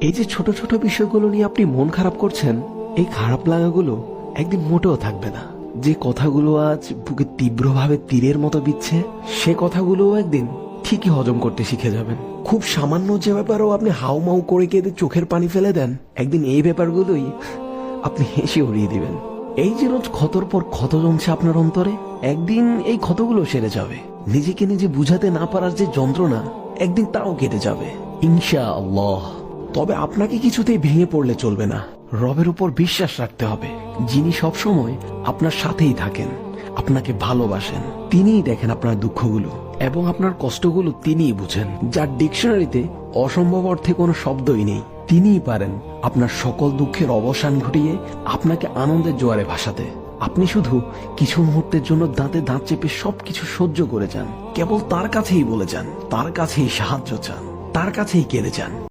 এই যে ছোট ছোট বিষয়গুলো নিয়ে আপনি মন খারাপ করছেন, এই খারাপ লাগাগুলো একদিন মোটেও থাকবে না। যে কথাগুলো আজ বুকে তীব্রভাবে তীরের মতো বিচ্ছে, সে কথাগুলো একদিন ঠিকই হজম করতে শিখে যাবেন। খুব সামান্য যে ব্যাপারও আপনি হাউমাউ করে কেঁদে চোখের পানি ফেলে দেন, একদিন এই ব্যাপারগুলোই আপনি হেসে উড়িয়ে দিবেন। এই যে রোজ ক্ষতর পর ক্ষত জমছে আপনার অন্তরে, একদিন এই ক্ষতগুলো সেরে যাবে। নিজেকে নিজে বুঝাতে না পারার যে যন্ত্রণা, একদিন তাও কেটে যাবে ইনশাআল্লাহ। তবে আপনাকে কিছুতেই ভেঙে পড়লে চলবে না। রবের উপর বিশ্বাস রাখতে হবে, যিনি সবসময় আপনার সাথেই থাকেন, আপনাকে ভালোবাসেন। তিনিই দেখেন আপনার দুঃখগুলো এবং আপনার কষ্টগুলো তিনিই বুঝেন। যার ডিকশনারিতে অসম্ভব অর্থে কোনো শব্দই নেই, তিনিই পারেন আপনার সকল দুঃখের অবসান ঘটিয়ে আপনাকে আনন্দের জোয়ারে ভাসাতে। আপনি শুধু কিছু মুহূর্তের জন্য দাঁতে দাঁত চেপে সবকিছু সহ্য করে যান। কেবল তার কাছেই বলে যান, তার কাছেই সাহায্য চান, তার কাছেই কেঁদে যান।